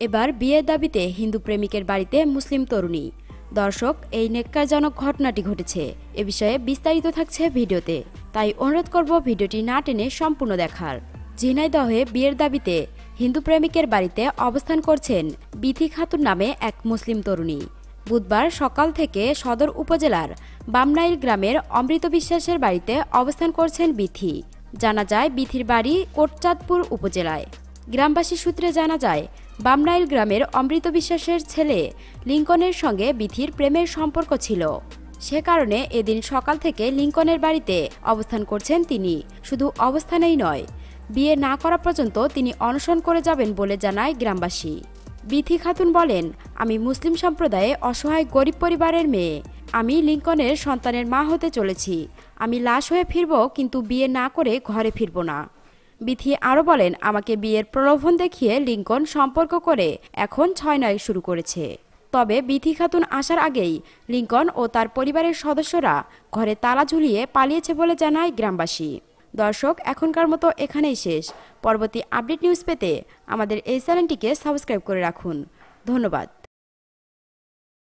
এবার বিয়ের দাবিতে হিন্দু প্রেমিকের বাড়িতে মুসলিম তরুণী। দর্শক, এই নেক্কারজনক ঘটনাটি ঘটেছে, এ বিষয়ে বিস্তারিত থাকছে ভিডিওতে, তাই অনুরোধ করব ভিডিওটি না টেনে সম্পূর্ণ দেখার। ঝিনাইদহে বিয়ের দাবিতে হিন্দু প্রেমিকের বাড়িতে অবস্থান করছেন বিথি খাতুন নামে এক মুসলিম তরুণী। বুধবার সকাল থেকে সদর উপজেলার বামনাইল গ্রামের অমৃত বিশ্বাসের বাড়িতে অবস্থান করছেন বিথি। জানা যায়, বিথির বাড়ি কোটচাঁদপুর উপজেলায়। গ্রামবাসী সূত্রে জানা যায়, বামনাইল গ্রামের অমৃত বিশ্বাসের ছেলে লিঙ্কনের সঙ্গে বিথির প্রেমের সম্পর্ক ছিল। সে কারণে এদিন সকাল থেকে লিঙ্কনের বাড়িতে অবস্থান করছেন তিনি। শুধু অবস্থানেই নয়, বিয়ে না করা পর্যন্ত তিনি অনশন করে যাবেন বলে জানায় গ্রামবাসী। বিথি খাতুন বলেন, আমি মুসলিম সম্প্রদায়ে অসহায় গরিব পরিবারের মেয়ে। আমি লিঙ্কনের সন্তানের মা হতে চলেছি। আমি লাশ হয়ে ফিরব, কিন্তু বিয়ে না করে ঘরে ফিরব না। বিথি আরও বলেন, আমাকে বিয়ের প্রলোভন দেখিয়ে লিঙ্কন সম্পর্ক করে এখন 6 শুরু করেছে। তবে বিথি খাতুন আসার আগেই লিঙ্কন ও তার পরিবারের সদস্যরা ঘরে তালা ঝুলিয়ে পালিয়েছে বলে জানায় গ্রামবাসী। দর্শক, এখনকার মতো এখানেই শেষ। পরবর্তী আপডেট নিউজ পেতে আমাদের এই চ্যানেলটিকে সাবস্ক্রাইব করে রাখুন। ধন্যবাদ।